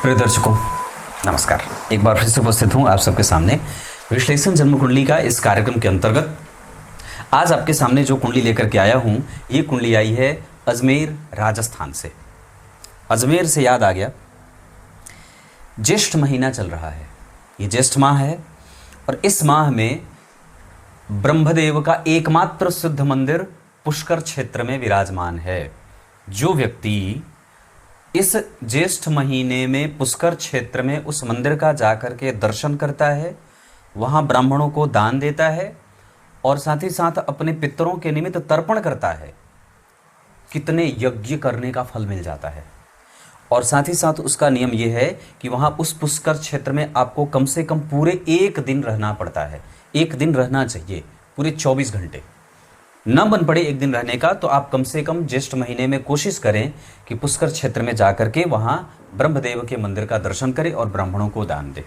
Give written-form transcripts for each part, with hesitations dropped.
प्रिय दर्शकों नमस्कार। एक बार फिर से उपस्थित हूं आप सबके सामने विश्लेषण जन्म कुंडली का इस कार्यक्रम के अंतर्गत। आज आपके सामने जो कुंडली लेकर के आया हूं, ये कुंडली आई है अजमेर राजस्थान से। अजमेर से याद आ गया, ज्येष्ठ महीना चल रहा है, ये ज्येष्ठ माह है और इस माह में ब्रह्मदेव का एकमात्र सिद्ध मंदिर पुष्कर क्षेत्र में विराजमान है। जो व्यक्ति इस ज्येष्ठ महीने में पुष्कर क्षेत्र में उस मंदिर का जाकर के दर्शन करता है, वहाँ ब्राह्मणों को दान देता है और साथ ही साथ अपने पितरों के निमित्त तर्पण करता है, कितने यज्ञ करने का फल मिल जाता है। और साथ ही साथ उसका नियम यह है कि वहाँ उस पुष्कर क्षेत्र में आपको कम से कम पूरे एक दिन रहना पड़ता है। एक दिन रहना चाहिए, पूरे 24 घंटे न बन पड़े एक दिन रहने का, तो आप कम से कम ज्येष्ठ महीने में कोशिश करें कि पुष्कर क्षेत्र में जाकर के वहाँ ब्रह्मदेव के मंदिर का दर्शन करें और ब्राह्मणों को दान दें।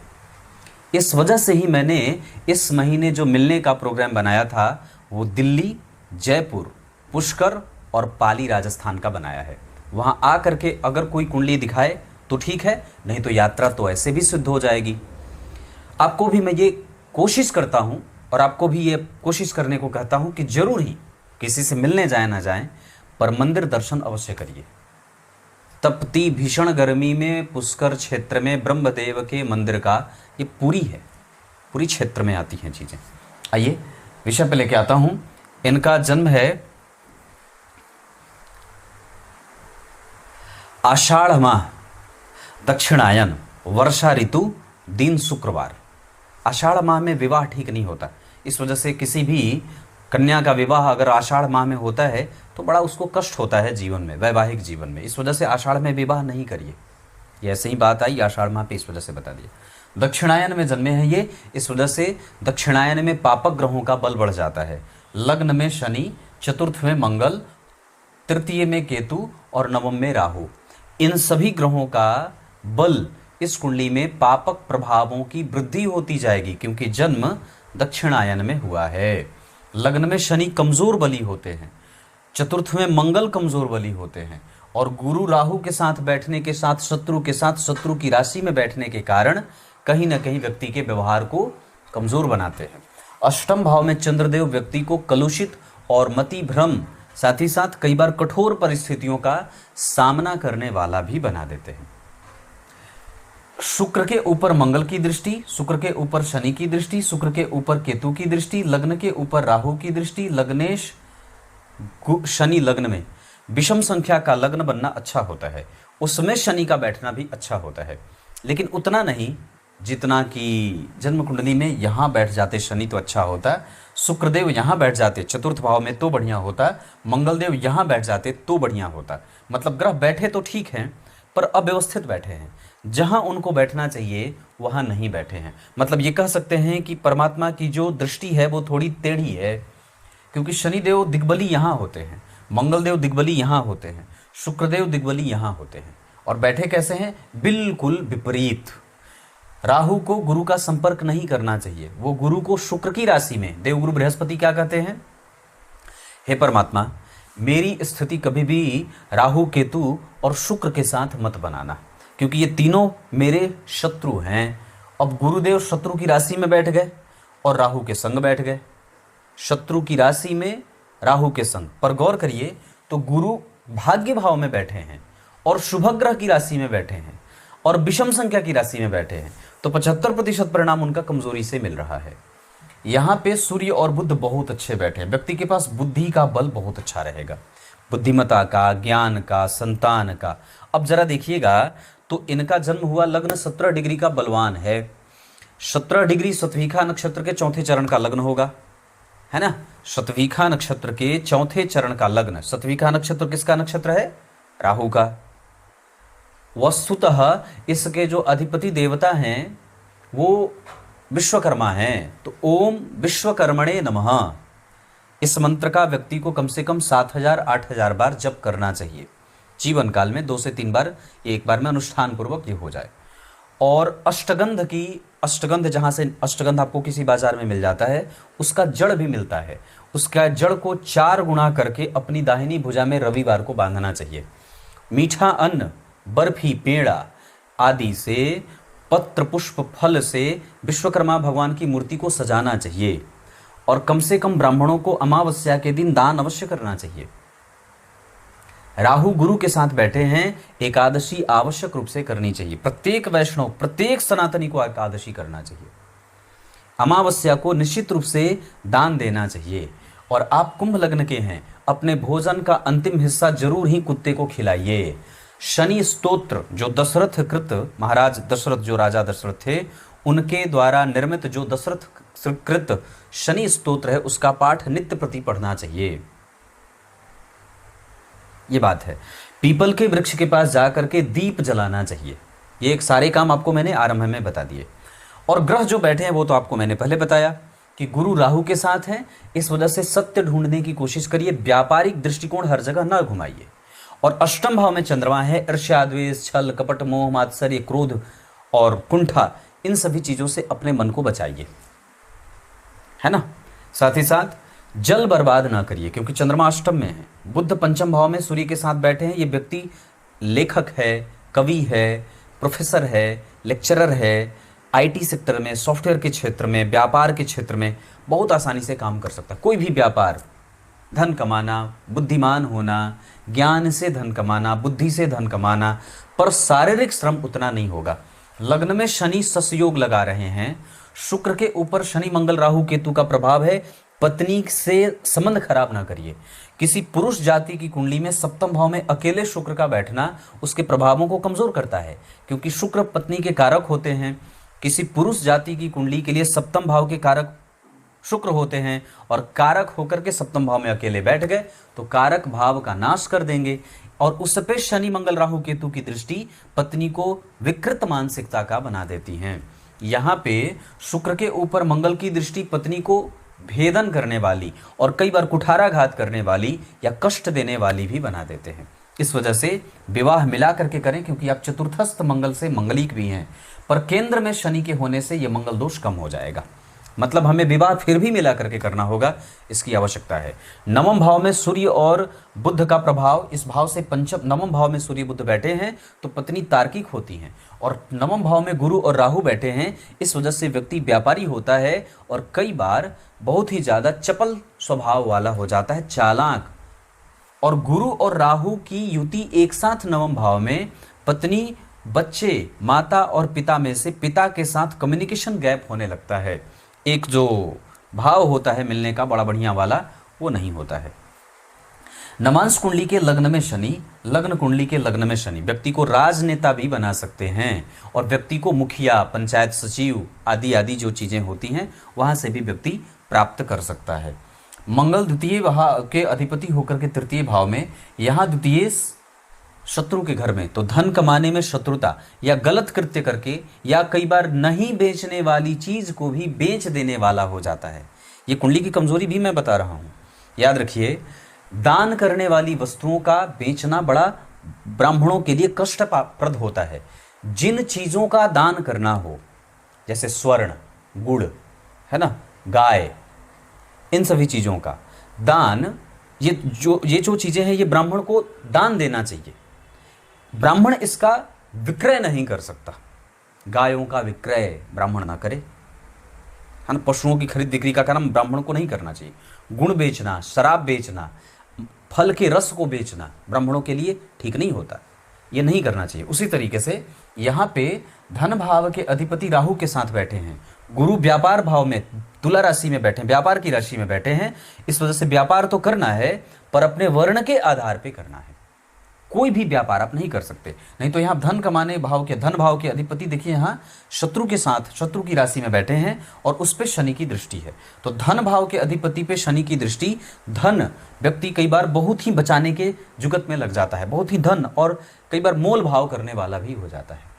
इस वजह से ही मैंने इस महीने जो मिलने का प्रोग्राम बनाया था वो दिल्ली, जयपुर, पुष्कर और पाली राजस्थान का बनाया है। वहाँ आ करके अगर कोई कुंडली दिखाए तो ठीक है, नहीं तो यात्रा तो ऐसे भी सिद्ध हो जाएगी। आपको भी मैं ये कोशिश करता हूँ और आपको भी ये कोशिश करने को कहता हूँ कि जरूर ही किसी से मिलने जाए ना जाए पर मंदिर दर्शन अवश्य करिए। तपती भीषण गर्मी में पुष्कर क्षेत्र में ब्रह्मदेव के मंदिर का ये पूरी क्षेत्र में आती हैं चीज़ें। आइए विषय पे लेके आता हूँ। इनका जन्म है आषाढ़ माह, दक्षिणायन, वर्षा ऋतु, दिन शुक्रवार। आषाढ़ माह में विवाह ठीक नहीं होता, इस वजह से किसी भी कन्या का विवाह अगर आषाढ़ माह में होता है तो बड़ा उसको कष्ट होता है जीवन में, वैवाहिक जीवन में। इस वजह से आषाढ़ में विवाह नहीं करिए। ये ऐसे ही बात आई आषाढ़ माह पे, इस वजह से बता दिया। दक्षिणायन में जन्मे हैं ये, इस वजह से दक्षिणायन में पापक ग्रहों का बल बढ़ जाता है। लग्न में शनि, चतुर्थ में मंगल, तृतीय में केतु और नवम में राहु। इन सभी ग्रहों का बल इस कुंडली में पापक प्रभावों की वृद्धि होती जाएगी, क्योंकि जन्म दक्षिणायन में हुआ है। लग्न में शनि कमजोर बली होते हैं, चतुर्थ में मंगल कमजोर बली होते हैं और गुरु राहु के साथ बैठने के साथ शत्रु की राशि में बैठने के कारण कहीं ना कहीं व्यक्ति के व्यवहार को कमजोर बनाते हैं। अष्टम भाव में चंद्रदेव व्यक्ति को कलुषित और मति भ्रम, साथ ही साथ कई बार कठोर परिस्थितियों का सामना करने वाला भी बना देते हैं। शुक्र के ऊपर मंगल की दृष्टि, शुक्र के ऊपर शनि की दृष्टि, शुक्र के ऊपर केतु की दृष्टि, लग्न के ऊपर राहु की दृष्टि, लग्नेश शनि लग्न में विषम संख्या का लग्न बनना अच्छा होता है, उसमें शनि का बैठना भी अच्छा होता है, लेकिन उतना नहीं जितना कि जन्म कुंडली में यहाँ बैठ जाते शनि तो अच्छा होता, शुक्रदेव यहाँ बैठ जाते चतुर्थ भाव में तो बढ़िया होता, मंगलदेव यहाँ बैठ जाते तो बढ़िया होता। मतलब ग्रह बैठे तो ठीक हैं पर अव्यवस्थित बैठे हैं, जहाँ उनको बैठना चाहिए वहाँ नहीं बैठे हैं। मतलब ये कह सकते हैं कि परमात्मा की जो दृष्टि है वो थोड़ी टेढ़ी है, क्योंकि शनिदेव दिग्बली यहाँ होते हैं, मंगलदेव दिग्बली यहाँ होते हैं, शुक्रदेव दिग्बली यहाँ होते हैं और बैठे कैसे हैं, बिल्कुल विपरीत। राहु को गुरु का संपर्क नहीं करना चाहिए, वो गुरु को शुक्र की राशि में, देवगुरु बृहस्पति क्या कहते हैं, हे परमात्मा मेरी स्थिति कभी भी राहु, केतु और शुक्र के साथ मत बनाना, क्योंकि ये तीनों मेरे शत्रु हैं। अब गुरुदेव शत्रु की राशि में बैठ गए और राहु के संग बैठ गए, शत्रु की राशि में राहु के संग। पर गौर करिए तो गुरु भाग्य भाव में बैठे हैं और शुभ ग्रह की राशि में बैठे हैं और विषम संख्या की राशि में बैठे हैं, तो 75% परिणाम उनका कमजोरी से मिल रहा है। यहाँ पे सूर्य और बुध बहुत अच्छे बैठे हैं, व्यक्ति के पास बुद्धि का बल बहुत अच्छा रहेगा, बुद्धिमत्ता का, ज्ञान का, संतान का। अब जरा देखिएगा तो इनका जन्म हुआ लग्न 17 डिग्री का बलवान है, 17 डिग्री शतभिखा नक्षत्र के चौथे चरण का लग्न होगा, है ना। शतभिखा नक्षत्र के चौथे चरण का लग्न, शतभिखा नक्षत्र किसका नक्षत्र है, राहु का। वस्तुतः इसके जो अधिपति देवता हैं वो विश्वकर्मा हैं, तो ओम विश्वकर्मणे नमः इस मंत्र का व्यक्ति को कम से कम 7000-8000 बार जप करना चाहिए जीवन काल में, 2 से 3 बार, एक बार में अनुष्ठान पूर्वक ये हो जाए। और अष्टगंध जहाँ से अष्टगंध आपको किसी बाजार में मिल जाता है, उसका जड़ भी मिलता है, उसका जड़ को 4 गुना करके अपनी दाहिनी भुजा में रविवार को बांधना चाहिए। मीठा अन्न, बर्फी, पेड़ा आदि से, पत्र पुष्प फल से विश्वकर्मा भगवान की मूर्ति को सजाना चाहिए और कम से कम ब्राह्मणों को अमावस्या के दिन दान अवश्य करना चाहिए। राहु गुरु के साथ बैठे हैं, एकादशी आवश्यक रूप से करनी चाहिए। प्रत्येक वैष्णव, प्रत्येक सनातनी को एकादशी करना चाहिए। अमावस्या को निश्चित रूप से दान देना चाहिए। और आप कुंभ लग्न के हैं, अपने भोजन का अंतिम हिस्सा जरूर ही कुत्ते को खिलाइए। शनि स्तोत्र जो दशरथ कृत, महाराज दशरथ जो राजा दशरथ थे उनके द्वारा निर्मित जो दशरथ कृत शनि स्तोत्र है उसका पाठ नित्य प्रति पढ़ना चाहिए। ये बात है। पीपल के वृक्ष के पास जाकर के दीप जलाना चाहिए। ये एक सारे काम आपको मैंने आरंभ में बता दिए। और ग्रह जो बैठे हैं वो तो आपको मैंने पहले बताया कि गुरु राहु के साथ है, इस वजह से सत्य ढूंढने की कोशिश करिए। व्यापारिक दृष्टिकोण हर जगह न घुमाइए। और अष्टम भाव में चंद्रमा है, ईर्ष्या, द्वेष, छल, कपट, मोह, मात्सर्य, क्रोध और कुंठा, इन सभी चीजों से अपने मन को बचाइए, है ना। साथ ही साथ जल बर्बाद ना करिए क्योंकि चंद्रमा अष्टम में है। बुध पंचम भाव में सूर्य के साथ बैठे हैं। ये व्यक्ति लेखक है, कवि है, प्रोफेसर है, लेक्चरर है, आईटी सेक्टर में, सॉफ्टवेयर के क्षेत्र में, व्यापार के क्षेत्र में बहुत आसानी से काम कर सकता है। कोई भी व्यापार, धन कमाना, बुद्धिमान होना, ज्ञान से धन कमाना, बुद्धि से धन कमाना, पर शारीरिक श्रम उतना नहीं होगा। लग्न में शनि ससयोग लगा रहे हैं, शुक्र के ऊपर शनि मंगल राहु केतु का प्रभाव है। पत्नी से संबंध खराब ना करिए। किसी पुरुष जाति की कुंडली में सप्तम भाव में अकेले शुक्र का बैठना उसके प्रभावों को कमजोर करता है क्योंकि शुक्र पत्नी के कारक होते हैं। किसी पुरुष जाति की कुंडली के लिए सप्तम भाव के कारक शुक्र होते हैं और कारक होकर के सप्तम भाव में अकेले बैठ गए तो कारक भाव का नाश कर देंगे। और उस पे शनि मंगल राहु केतु की दृष्टि पत्नी को विकृत मानसिकता का बना देती है। यहाँ पे शुक्र के ऊपर मंगल की दृष्टि पत्नी को भेदन करने वाली और कई बार कुठाराघात करने वाली या कष्ट देने वाली भी बना देते हैं। इस वजह से विवाह मिला करके करें क्योंकि आप चतुर्थस्थ मंगल से मंगलिक भी हैं, पर केंद्र में शनि के होने से यह मंगल दोष कम हो जाएगा। मतलब हमें विवाह फिर भी मिला करके करना होगा, इसकी आवश्यकता है। नवम भाव में सूर्य और बुध का प्रभाव, इस भाव से पंचम नवम भाव में सूर्य बुध बैठे हैं तो पत्नी तार्किक होती हैं और नवम भाव में गुरु और राहु बैठे हैं, इस वजह से व्यक्ति व्यापारी होता है और कई बार बहुत ही ज्यादा चपल स्वभाव वाला हो जाता है, चालाक। और गुरु और राहु की युति एक साथ नवम भाव में, पत्नी, बच्चे, माता और पिता में से पिता के साथ कम्युनिकेशन गैप होने लगता है। एक जो भाव होता है मिलने का बड़ा बढ़िया वाला, वो नहीं होता है। नवांश कुंडली के लग्न में शनि, लग्न कुंडली के लग्न में शनि व्यक्ति को राजनेता भी बना सकते हैं और व्यक्ति को मुखिया, पंचायत सचिव आदि आदि जो चीजें होती हैं वहां से भी व्यक्ति प्राप्त कर सकता है। मंगल द्वितीय भाव के अधिपति होकर के तृतीय भाव में, यहाँ द्वितीय शत्रु के घर में, तो धन कमाने में शत्रुता या गलत कृत्य करके या कई बार नहीं बेचने वाली चीज को भी बेच देने वाला हो जाता है। ये कुंडली की कमजोरी भी मैं बता रहा हूं। याद रखिए, दान करने वाली वस्तुओं का बेचना बड़ा ब्राह्मणों के लिए कष्टप्रद होता है। जिन चीजों का दान करना हो, जैसे स्वर्ण, गुड़, है ना, गाय, इन सभी चीजों का दान, ये जो चीजें हैं ये ब्राह्मण को दान देना चाहिए। ब्राह्मण इसका विक्रय नहीं कर सकता। गायों का विक्रय ब्राह्मण ना करे, है ना। पशुओं की खरीद बिक्री का काम ब्राह्मण को नहीं करना चाहिए। गुण बेचना, शराब बेचना, फल के रस को बेचना ब्राह्मणों के लिए ठीक नहीं होता, ये नहीं करना चाहिए। उसी तरीके से यहाँ पे धन भाव के अधिपति राहु के साथ बैठे हैं, गुरु व्यापार भाव में तुला राशि में बैठे हैं, व्यापार की राशि में बैठे हैं। इस वजह से व्यापार तो करना है पर अपने वर्ण के आधार पे करना है। कोई भी व्यापार आप नहीं कर सकते, नहीं तो यहाँ धन कमाने भाव के, धन भाव के अधिपति देखिए यहाँ शत्रु के साथ, शत्रु की राशि में बैठे हैं और उस पे शनि की दृष्टि है। तो धन भाव के अधिपति पे शनि की दृष्टि, धन व्यक्ति कई बार बहुत ही बचाने के जुगत में लग जाता है, बहुत ही धन और कई बार मोल भाव करने वाला भी हो जाता है।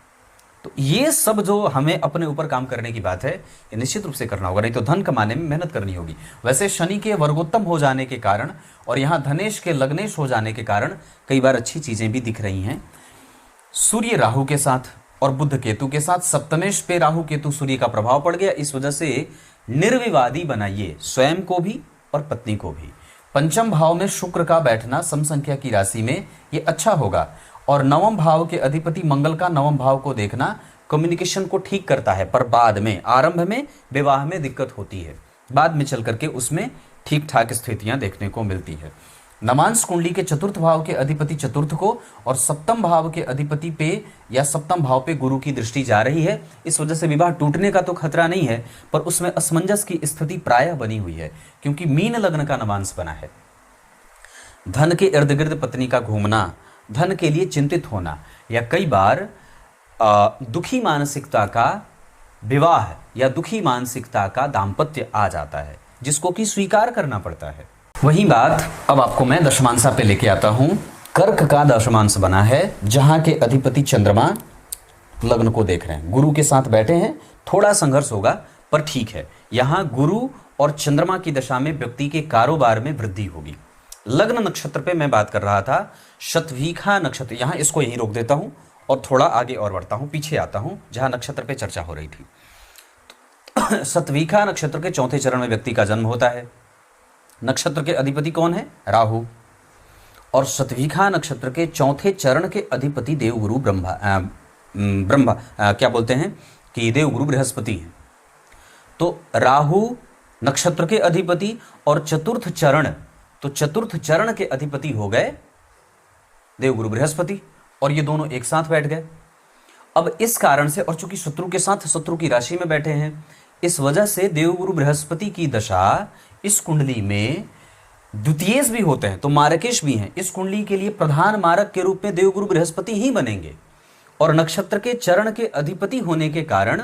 तो ये सब जो हमें अपने ऊपर काम करने की बात है, ये निश्चित रूप से करना होगा, नहीं तो धन कमाने में मेहनत करनी होगी। वैसे शनि के वर्गोत्तम हो जाने के कारण और यहाँ धनेश के लग्नेश हो जाने के कारण कई बार अच्छी चीजें भी दिख रही हैं। सूर्य राहु के साथ और बुध केतु के साथ, सप्तमेश पे राहु केतु सूर्य का प्रभाव पड़ गया, इस वजह से निर्विवादी बनाइए स्वयं को भी और पत्नी को भी। पंचम भाव में शुक्र का बैठना समसंख्या की राशि में ये अच्छा होगा और नवम भाव के अधिपति मंगल का नवम भाव को देखना कम्युनिकेशन को ठीक करता है, पर बाद में, आरंभ में विवाह में दिक्कत होती है, बाद में चल करके उसमें ठीक ठाक स्थितियां देखने को मिलती है। नवांश कुंडली के चतुर्थ भाव के अधिपति चतुर्थ को और सप्तम भाव के अधिपति पे या सप्तम भाव पे गुरु की दृष्टि जा रही है। इस वजह से विवाह टूटने का तो खतरा नहीं है, पर उसमें असमंजस की स्थिति प्रायः बनी हुई है, क्योंकि मीन लग्न का नवांश बना है। धन के इर्द गिर्द पत्नी का घूमना, धन के लिए चिंतित होना, या कई बार दुखी मानसिकता का विवाह या दुखी मानसिकता का दाम्पत्य आ जाता है, जिसको कि स्वीकार करना पड़ता है। वही बात अब आपको मैं दशमांशा पे लेके आता हूं। कर्क का दशमांश बना है, जहां के अधिपति चंद्रमा लग्न को देख रहे हैं, गुरु के साथ बैठे हैं। थोड़ा संघर्ष होगा पर ठीक है। यहां गुरु और चंद्रमा की दशा में व्यक्ति के कारोबार में वृद्धि होगी। लग्न नक्षत्र पे मैं बात कर रहा था, शतभिखा नक्षत्र, यहां इसको यहीं रोक देता हूं और थोड़ा आगे और बढ़ता हूं, पीछे आता हूं जहां नक्षत्र पे चर्चा हो रही थी। शतभिखा नक्षत्र के चौथे चरण में व्यक्ति का जन्म होता है। नक्षत्र के अधिपति कौन है? राहु। और शतभिखा नक्षत्र के चौथे चरण के अधिपति देवगुरु ब्रह्मा क्या बोलते हैं कि देवगुरु बृहस्पति हैं। तो राहु नक्षत्र के अधिपति और चतुर्थ चरण, तो चतुर्थ चरण के अधिपति हो गए देवगुरु बृहस्पति, और ये दोनों एक साथ बैठ गए। अब इस कारण से, और चूंकि शत्रु के साथ शत्रु की राशि में बैठे हैं, इस वजह से देवगुरु बृहस्पति की दशा इस कुंडली में द्वितीयेश भी होते हैं तो मारकेश भी हैं। इस कुंडली के लिए प्रधान मारक के रूप में देवगुरु बृहस्पति ही बनेंगे, और नक्षत्र के चरण के अधिपति होने के कारण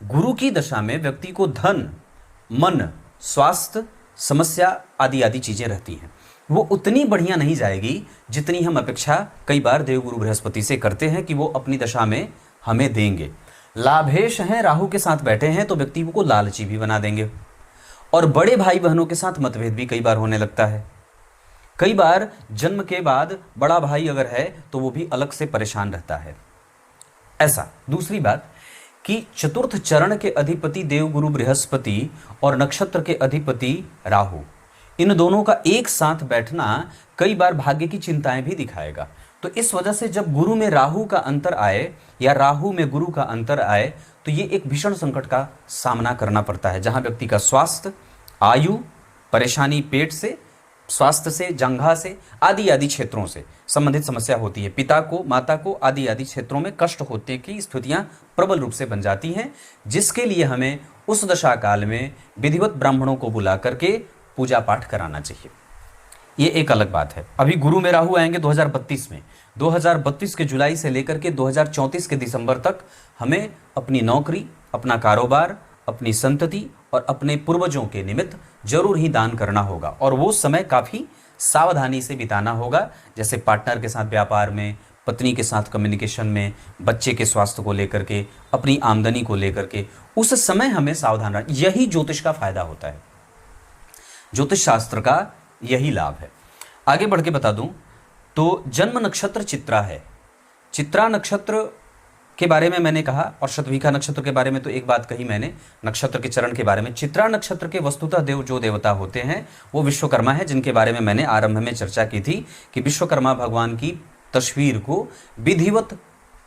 गुरु की दशा में व्यक्ति को धन, मन, स्वास्थ्य समस्या आदि आदि चीजें रहती हैं। वो उतनी बढ़िया नहीं जाएगी जितनी हम अपेक्षा कई बार देवगुरु बृहस्पति से करते हैं कि वो अपनी दशा में हमें देंगे। लाभेश हैं, राहु के साथ बैठे हैं तो व्यक्ति को लालची भी बना देंगे, और बड़े भाई बहनों के साथ मतभेद भी कई बार होने लगता है। कई बार जन्म के बाद बड़ा भाई अगर है तो वो भी अलग से परेशान रहता है। ऐसा दूसरी बात कि चतुर्थ चरण के अधिपति देवगुरु बृहस्पति और नक्षत्र के अधिपति राहु, इन दोनों का एक साथ बैठना कई बार भाग्य की चिंताएं भी दिखाएगा। तो इस वजह से जब गुरु में राहु का अंतर आए या राहु में गुरु का अंतर आए तो ये एक भीषण संकट का सामना करना पड़ता है, जहां व्यक्ति का स्वास्थ्य, आयु, परेशानी पेट से, स्वास्थ्य से, जंघा से आदि आदि क्षेत्रों से संबंधित समस्या होती है। पिता को, माता को आदि आदि क्षेत्रों में कष्ट होने की स्थितियां प्रबल रूप से बन जाती हैं, जिसके लिए हमें उस दशा काल में विधिवत ब्राह्मणों को बुला करके पूजा पाठ कराना चाहिए। ये एक अलग बात है। अभी गुरु में राहु आएंगे 2032 में। 2032 के जुलाई से लेकर के 2034 के दिसंबर तक हमें अपनी नौकरी, अपना कारोबार, अपनी संतति और अपने पूर्वजों के निमित्त जरूर ही दान करना होगा, और वो समय काफ़ी सावधानी से बिताना होगा, जैसे पार्टनर के साथ व्यापार में, पत्नी के साथ कम्युनिकेशन में, बच्चे के स्वास्थ्य को लेकर के, अपनी आमदनी को लेकर के, उस समय हमें सावधान रहना। यही ज्योतिष का फायदा होता है, ज्योतिष शास्त्र का यही लाभ है। आगे बढ़ के बता दूं तो जन्म नक्षत्र चित्रा है। चित्रा नक्षत्र के बारे में मैंने कहा, और शतभिखा नक्षत्र के बारे में तो एक बात कही मैंने, नक्षत्र के चरण के बारे में। चित्रा नक्षत्र के वस्तुतः जो देवता होते हैं वो विश्वकर्मा है, जिनके बारे में मैंने आरंभ में चर्चा की थी कि विश्वकर्मा भगवान की तस्वीर को विधिवत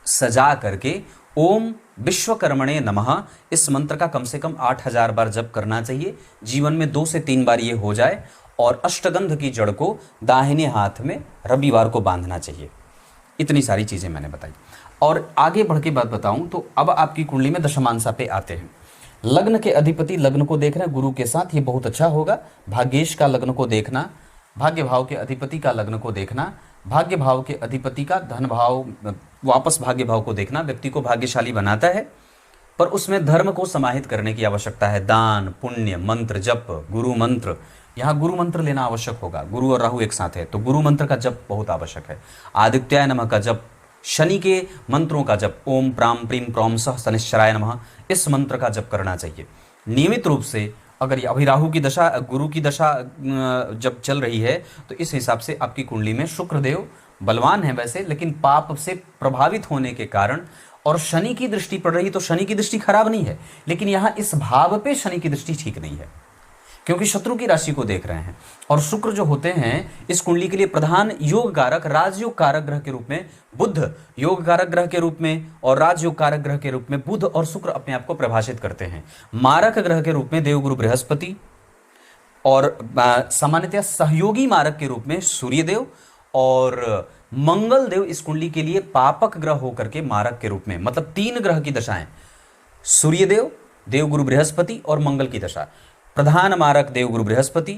सजा करके ओम विश्वकर्मणे नमः इस मंत्र का कम से कम 8000 बार जप करना चाहिए। जीवन में 2 से 3 बार ये हो जाए, और अष्टगंध की जड़ को दाहिने हाथ में रविवार को बांधना चाहिए। इतनी सारी चीजें मैंने बताई। और आगे बढ़ के बात बताऊं तो अब आपकी कुंडली में दशमांशा पे आते हैं। लग्न के अधिपति लग्न को देख रहे हैं गुरु के साथ, ये बहुत अच्छा होगा। भाग्येश का लग्न को देखना, भाग्य भाव के अधिपति का लग्न को देखना, भाग्य भाव के अधिपति का धन भाव वापस भाग्य भाव को देखना व्यक्ति को भाग्यशाली बनाता है, पर उसमें धर्म को समाहित करने की आवश्यकता है। दान, पुण्य, मंत्र जप, गुरु मंत्र, यहाँ गुरु मंत्र लेना आवश्यक होगा। गुरु और राहु एक साथ है तो गुरु मंत्र का जप बहुत आवश्यक है। आदित्याय नमः का जप, शनि के मंत्रों का जप, ओम प्राम प्रीम प्रौम सह शनिश्चराय नमः, इस मंत्र का जप करना चाहिए नियमित रूप से। अगर अभी राहु की दशा, गुरु की दशा जब चल रही है तो इस हिसाब से आपकी कुंडली में शुक्रदेव बलवान है वैसे, लेकिन पाप से प्रभावित होने के कारण, और शनि की दृष्टि पड़ रही, तो शनि की दृष्टि खराब नहीं है, लेकिन यहाँ इस भाव पे शनि की दृष्टि ठीक नहीं है, क्योंकि शत्रु की राशि को देख रहे हैं। और शुक्र जो होते हैं इस कुंडली के लिए प्रधान योग कारक, राजयोग कारक ग्रह के रूप में बुध योग कारक ग्रह के रूप में और राजयोग कारक ग्रह के रूप में बुध और शुक्र अपने आप को परिभाषित करते हैं। मारक ग्रह के रूप में देवगुरु बृहस्पति और सामान्यतः सहयोगी मारक के रूप में सूर्यदेव और मंगल देव इस कुंडली के लिए पापक ग्रह होकर के मारक के रूप में, मतलब 3 ग्रह की दशाएं, सूर्यदेव, देवगुरु बृहस्पति और मंगल की दशा। प्रधान मारक देवगुरु बृहस्पति,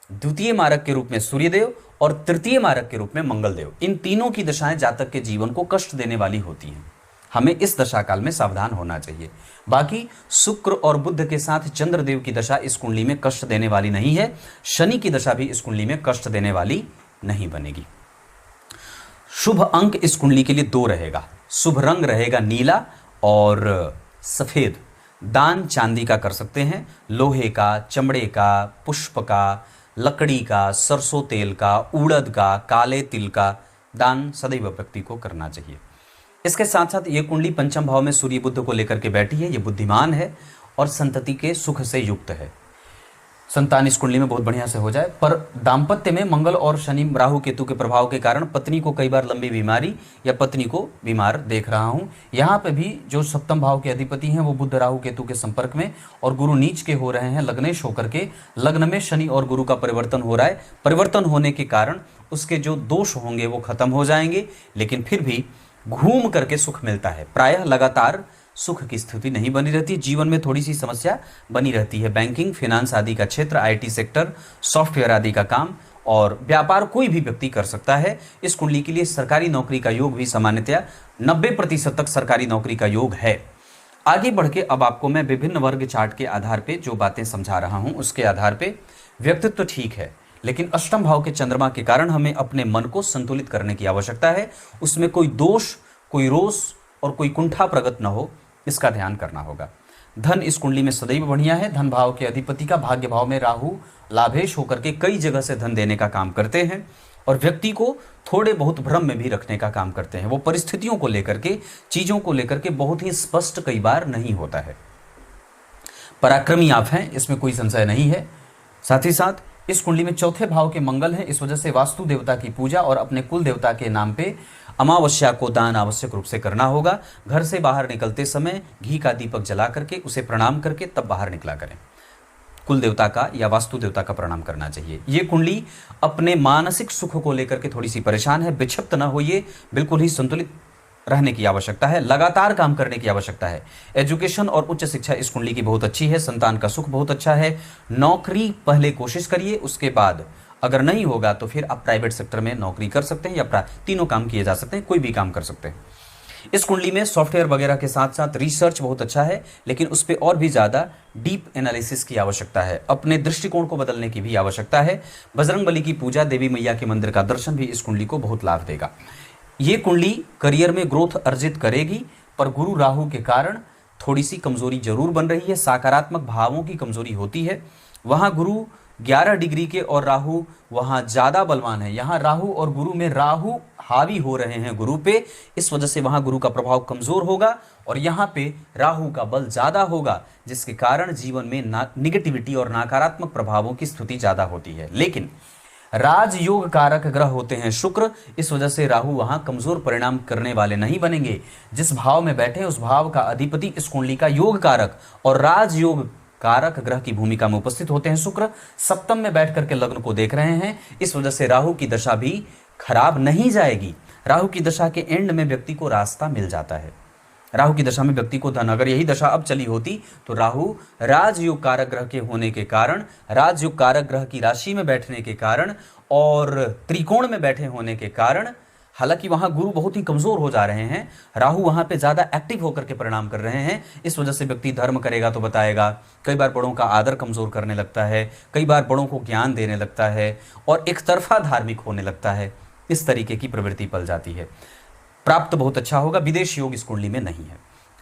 द्वितीय मारक के रूप में सूर्यदेव और तृतीय मारक के रूप में मंगल देव। इन तीनों की दशाएं जातक के जीवन को कष्ट देने वाली होती हैं। हमें इस दशा काल में सावधान होना चाहिए। बाकी शुक्र और बुध के साथ चंद्रदेव की दशा इस कुंडली में कष्ट देने वाली नहीं है। शनि की दशा भी इस कुंडली में कष्ट देने वाली नहीं बनेगी। शुभ अंक इस कुंडली के लिए 2 रहेगा। शुभ रंग रहेगा नीला और सफेद। दान चांदी का कर सकते हैं, लोहे का, चमड़े का, पुष्प का, लकड़ी का, सरसों तेल का, उड़द का, काले तिल का दान सदैव व्यक्ति को करना चाहिए। इसके साथ साथ ये कुंडली पंचम भाव में सूर्य बुध को लेकर के बैठी है। ये बुद्धिमान है और संतति के सुख से युक्त है। संतान इस कुंडली में बहुत बढ़िया से हो जाए। पर दाम्पत्य में मंगल और शनि राहु केतु के प्रभाव के कारण पत्नी को कई बार लंबी बीमारी या पत्नी को बीमार देख रहा हूं। यहाँ पे भी जो सप्तम भाव के अधिपति हैं वो बुध राहु केतु के संपर्क में और गुरु नीच के हो रहे हैं लग्नेश होकर के। लग्न में शनि और गुरु का परिवर्तन हो रहा है। परिवर्तन होने के कारण उसके जो दोष होंगे वो खत्म हो जाएंगे, लेकिन फिर भी घूम करके सुख मिलता है। प्रायः लगातार सुख की स्थिति नहीं बनी रहती, जीवन में थोड़ी सी समस्या बनी रहती है। बैंकिंग, फाइनेंस आदि का क्षेत्र, आईटी सेक्टर, सॉफ्टवेयर आदि का काम और व्यापार कोई भी व्यक्ति कर सकता है। इस कुंडली के लिए सरकारी नौकरी का योग भी सामान्यतया 90% तक सरकारी नौकरी का योग है। आगे बढ़ के अब आपको मैं विभिन्न वर्ग चार्ट के आधार पे जो बातें समझा रहा हूं उसके आधार पे व्यक्तित्व ठीक है, लेकिन अष्टम भाव के चंद्रमा के कारण हमें अपने मन को संतुलित करने की आवश्यकता है। उसमें कोई दोष, कोई रोष और कोई कुंठा प्रकट न हो, इसका ध्यान करना होगा। धन इस कुंडली में सदैव बढ़िया है। धन भाव के अधिपति का भाग्य भाव में राहु लाभेश होकर के कई जगह से धन देने का काम करते हैं और व्यक्ति को थोड़े बहुत भ्रम में भी रखने का काम करते हैं। वो परिस्थितियों को लेकर के, चीजों को लेकर के बहुत ही स्पष्ट कई बार नहीं होता है। पराक्रमी आप हैं, इसमें कोई संशय नहीं है। साथ ही साथ इस कुंडली में चौथे भाव के मंगल हैं, इस वजह से वास्तु देवता की पूजा और अपने कुल देवता के नाम पे अमावस्या को दान आवश्यक रूप से करना होगा। घर से बाहर निकलते समय घी का दीपक जला करके उसे प्रणाम करके तब बाहर निकला करें। कुल देवता का या वास्तु देवता का प्रणाम करना चाहिए। ये कुंडली अपने मानसिक सुख को लेकर के थोड़ी सी परेशान है। विक्षिप्त न होइए, बिल्कुल ही संतुलित रहने की आवश्यकता है। लगातार काम करने की आवश्यकता है। एजुकेशन और उच्च शिक्षा इस कुंडली की बहुत अच्छी है। संतान का सुख बहुत अच्छा है। नौकरी पहले कोशिश करिए, उसके बाद अगर नहीं होगा तो फिर आप प्राइवेट सेक्टर में नौकरी कर सकते हैं या तीनों काम किए जा सकते हैं, कोई भी काम कर सकते हैं। इस कुंडली में सॉफ्टवेयर वगैरह के साथ साथ रिसर्च बहुत अच्छा है, लेकिन उस पर और भी ज़्यादा डीप एनालिसिस की आवश्यकता है। अपने दृष्टिकोण को बदलने की भी आवश्यकता है। बजरंगबली की पूजा, देवी मैया के मंदिर का दर्शन भी इस कुंडली को बहुत लाभ देगा। ये कुंडली करियर में ग्रोथ अर्जित करेगी, पर गुरु राहु के कारण थोड़ी सी कमजोरी जरूर बन रही है। सकारात्मक भावों की कमजोरी होती है। वहाँ गुरु 11 डिग्री के और राहु वहाँ ज़्यादा बलवान है। यहाँ राहु और गुरु में राहु हावी हो रहे हैं गुरु पे, इस वजह से वहाँ गुरु का प्रभाव कमज़ोर होगा और यहाँ पे राहु का बल ज़्यादा होगा, जिसके कारण जीवन में निगेटिविटी और नकारात्मक प्रभावों की स्थिति ज़्यादा होती है। लेकिन राजयोग कारक ग्रह होते हैं शुक्र, इस वजह से राहु वहाँ कमज़ोर परिणाम करने वाले नहीं बनेंगे। जिस भाव में बैठे उस भाव का अधिपति इस कुंडली का योग कारक और राजयोग कारक ग्रह की भूमिका में उपस्थित होते हैं। शुक्र सप्तम में बैठ करके लग्न को देख रहे हैं, इस वजह से राहु की दशा भी खराब नहीं जाएगी। राहु की दशा के एंड में व्यक्ति को रास्ता मिल जाता है। राहु की दशा में व्यक्ति को धन, अगर यही दशा अब चली होती तो राहु राजयोग कारक ग्रह के होने के कारण, राजयोग कारक ग्रह की राशि में बैठने के कारण और त्रिकोण में बैठे होने के कारण, हालांकि वहां गुरु बहुत ही कमजोर हो जा रहे हैं, राहु वहां पे ज्यादा एक्टिव होकर के परिणाम कर रहे हैं। इस वजह से व्यक्ति धर्म करेगा तो बताएगा, कई बार बड़ों का आदर कमजोर करने लगता है, कई बार बड़ों को ज्ञान देने लगता है और एक तरफा धार्मिक होने लगता है। इस तरीके की प्रवृत्ति पल जाती है। प्राप्त बहुत अच्छा होगा। विदेश योग इस कुंडली में नहीं है।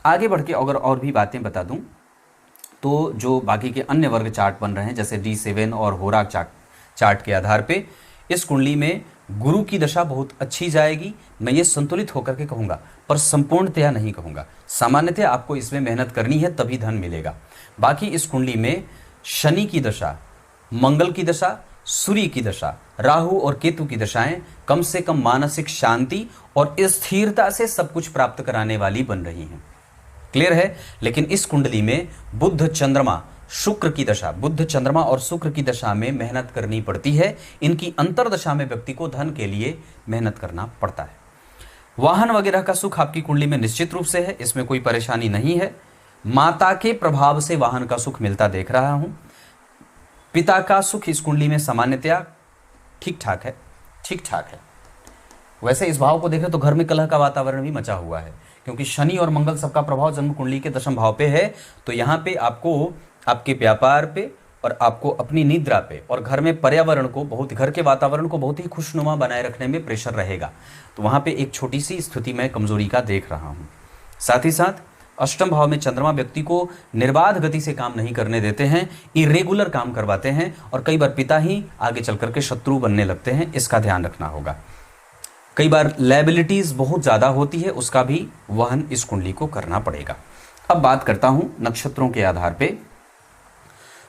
आगे बढ़ के अगर और भी बातें बता दूं तो जो बाकी के अन्य वर्ग चार्ट बन रहे हैं जैसे D7 और होरा चार्ट के आधार पे इस कुंडली में गुरु की दशा बहुत अच्छी जाएगी। मैं ये संतुलित होकर के कहूँगा, पर संपूर्णतया नहीं कहूँगा। सामान्यतया आपको इसमें मेहनत करनी है तभी धन मिलेगा। बाकी इस कुंडली में शनि की दशा मंगल की दशा, सूर्य की दशा, राहु और केतु की दशाएं कम से कम मानसिक शांति और स्थिरता से सब कुछ प्राप्त कराने वाली बन रही हैं। क्लियर है? लेकिन इस कुंडली में बुध चंद्रमा शुक्र की दशा, बुध चंद्रमा और शुक्र की दशा में मेहनत करनी पड़ती है। इनकी अंतरदशा में व्यक्ति को धन के लिए मेहनत करना पड़ता है। वाहन वगैरह का सुख आपकी कुंडली में निश्चित रूप से है, इसमें कोई परेशानी नहीं है। माता के प्रभाव से वाहन का सुख मिलता देख रहा हूं। पिता का सुख इस कुंडली में सामान्यतया ठीक ठाक है, ठीक ठाक है। वैसे इस भाव को देखें तो घर में कलह का वातावरण भी मचा हुआ है, क्योंकि शनि और मंगल सबका प्रभाव जन्म कुंडली के दशम भाव पे है। तो यहाँ पे आपको आपके व्यापार पे और आपको अपनी निद्रा पे और घर में पर्यावरण को बहुत, घर के वातावरण को बहुत ही खुशनुमा बनाए रखने में प्रेशर रहेगा। तो वहाँ पे एक छोटी सी स्थिति मैं कमजोरी का देख रहा हूँ। साथ ही साथ अष्टम भाव में चंद्रमा व्यक्ति को निर्बाध गति से काम नहीं करने देते हैं, इरेगुलर काम करवाते हैं और कई बार पिता ही आगे चल करके शत्रु बनने लगते हैं, इसका ध्यान रखना होगा। कई बार लायबिलिटीज बहुत ज़्यादा होती है, उसका भी वहन इस कुंडली को करना पड़ेगा। अब बात करता हूँ नक्षत्रों के आधार पे।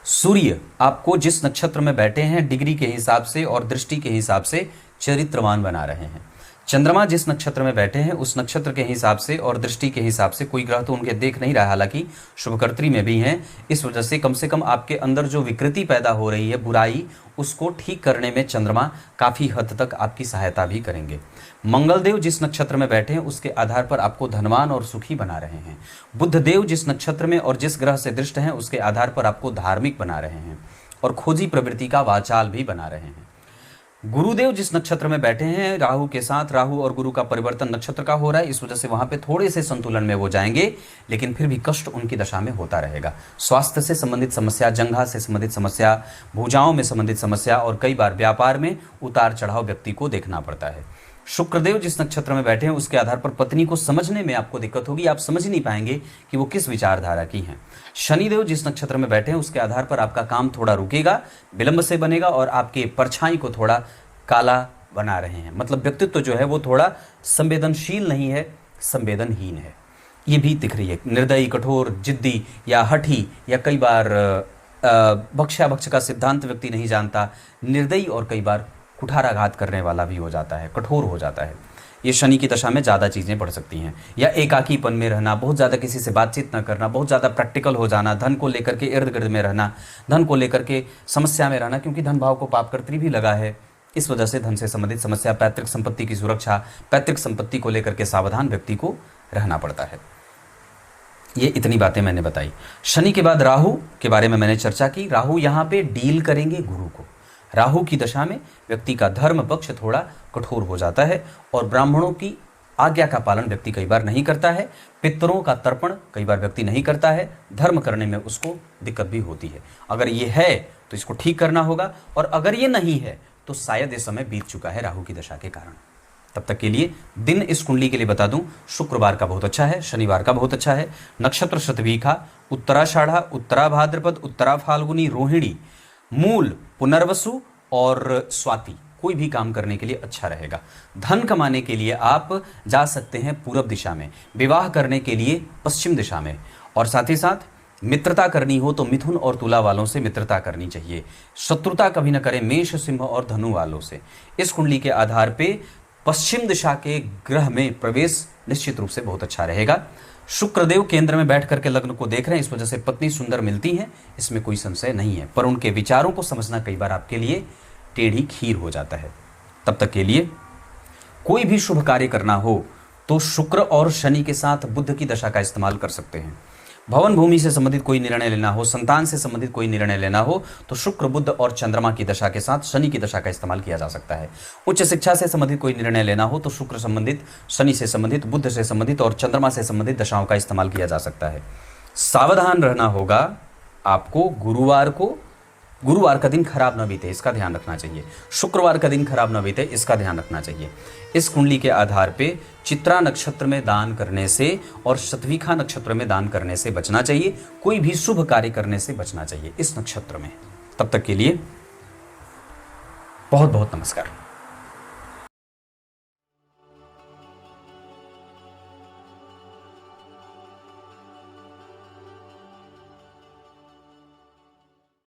सूर्य आपको जिस नक्षत्र में बैठे हैं डिग्री के हिसाब से और दृष्टि के हिसाब से चरित्रवान बना रहे हैं। चंद्रमा जिस नक्षत्र में बैठे हैं उस नक्षत्र के हिसाब से और दृष्टि के हिसाब से, कोई ग्रह तो उनके देख नहीं रहा, हालांकि शुभकर्त्री में भी हैं, इस वजह से कम आपके अंदर जो विकृति पैदा हो रही है, बुराई, उसको ठीक करने में चंद्रमा काफ़ी हद तक आपकी सहायता भी करेंगे। मंगलदेव जिस नक्षत्र में बैठे हैं उसके आधार पर आपको धनवान और सुखी बना रहे हैं। बुधदेव जिस नक्षत्र में और जिस ग्रह से दृष्ट हैं उसके आधार पर आपको धार्मिक बना रहे हैं और खोजी प्रवृत्ति का वाचाल भी बना रहे हैं। गुरुदेव जिस नक्षत्र में बैठे हैं राहु के साथ, राहु और गुरु का परिवर्तन नक्षत्र का हो रहा है, इस वजह से वहां पे थोड़े से संतुलन में वो जाएंगे, लेकिन फिर भी कष्ट उनकी दशा में होता रहेगा। स्वास्थ्य से संबंधित समस्या, जंघा से संबंधित समस्या, भुजाओं में संबंधित समस्या और कई बार व्यापार में उतार चढ़ाव व्यक्ति को देखना पड़ता है। शुक्रदेव जिस नक्षत्र में बैठे हैं उसके आधार पर पत्नी को समझने में आपको दिक्कत होगी, आप समझ नहीं पाएंगे कि वो किस विचारधारा की हैं। शनिदेव जिस नक्षत्र में बैठे हैं उसके आधार पर आपका काम थोड़ा रुकेगा, विलंब से बनेगा और आपके परछाई को थोड़ा काला बना रहे हैं। मतलब व्यक्तित्व जो है वो थोड़ा संवेदनशील नहीं है, संवेदनहीन है, ये भी दिख रही है। निर्दयी, कठोर, जिद्दी या हठी या कई बार भक्ष्याभक्ष का सिद्धांत व्यक्ति नहीं जानता, निर्दयी और कई बार कुठाराघात करने वाला भी हो जाता है, कठोर हो जाता है। ये शनि की दशा में ज़्यादा चीज़ें बढ़ सकती हैं। या एकाकीपन में रहना, बहुत ज़्यादा किसी से बातचीत न करना, बहुत ज़्यादा प्रैक्टिकल हो जाना, धन को लेकर के इर्द गिर्द में रहना, धन को लेकर के समस्या में रहना, क्योंकि धन भाव को पापकर्त्री भी लगा है, इस वजह से धन से संबंधित समस्या, पैतृक संपत्ति की सुरक्षा, पैतृक संपत्ति को लेकर के सावधान व्यक्ति को रहना पड़ता है। ये इतनी बातें मैंने बताई। शनि के बाद राहु के बारे में मैंने चर्चा की। राहु यहाँ पे डील करेंगे गुरु को। राहु की दशा में व्यक्ति का धर्म पक्ष थोड़ा कठोर हो जाता है और ब्राह्मणों की आज्ञा का पालन व्यक्ति कई बार नहीं करता है, पितरों का तर्पण कई बार व्यक्ति नहीं करता है, धर्म करने में उसको दिक्कत भी होती है। अगर ये है तो इसको ठीक करना होगा, और अगर ये नहीं है तो शायद ये समय बीत चुका है राहु की दशा के कारण। तब तक के लिए दिन इस कुंडली के लिए बता दूं, शुक्रवार का बहुत अच्छा है, शनिवार का बहुत अच्छा है, नक्षत्र शतभिखा, उत्तराषाढ़ा, उत्तरा भाद्रपद, उत्तरा फाल्गुनी, रोहिणी, मूल, पुनर्वसु और स्वाति कोई भी काम करने के लिए अच्छा रहेगा। धन कमाने के लिए आप जा सकते हैं पूर्व दिशा में, विवाह करने के लिए पश्चिम दिशा में, और साथ ही साथ मित्रता करनी हो तो मिथुन और तुला वालों से मित्रता करनी चाहिए। शत्रुता कभी न करें मेष, सिंह और धनु वालों से। इस कुंडली के आधार पे पश्चिम दिशा के ग्रह में प्रवेश निश्चित रूप से बहुत अच्छा रहेगा। शुक्रदेव केंद्र में बैठ करके लग्न को देख रहे हैं, इस वजह से पत्नी सुंदर मिलती है, इसमें कोई संशय नहीं है, पर उनके विचारों को समझना कई बार आपके लिए टेढ़ी खीर हो जाता है। तब तक के लिए कोई भी शुभ कार्य करना हो तो शुक्र और शनि के साथ बुध की दशा का इस्तेमाल कर सकते हैं। भवन भूमि से संबंधित कोई निर्णय लेना हो, संतान से संबंधित कोई निर्णय लेना हो तो शुक्र, बुध और चंद्रमा की दशा के साथ शनि की दशा का इस्तेमाल किया जा सकता है। उच्च शिक्षा से संबंधित कोई निर्णय लेना हो तो शुक्र संबंधित, शनि से संबंधित, बुध से संबंधित और चंद्रमा से संबंधित दशाओं का इस्तेमाल किया जा सकता है। सावधान रहना होगा आपको। गुरुवार का दिन खराब न बीते, इसका ध्यान रखना चाहिए। शुक्रवार का दिन खराब न बीते, इसका ध्यान रखना चाहिए। इस कुंडली के आधार पे चित्रा नक्षत्र में दान करने से और शतभिखा नक्षत्र में दान करने से बचना चाहिए। कोई भी शुभ कार्य करने से बचना चाहिए इस नक्षत्र में। तब तक के लिए बहुत बहुत नमस्कार।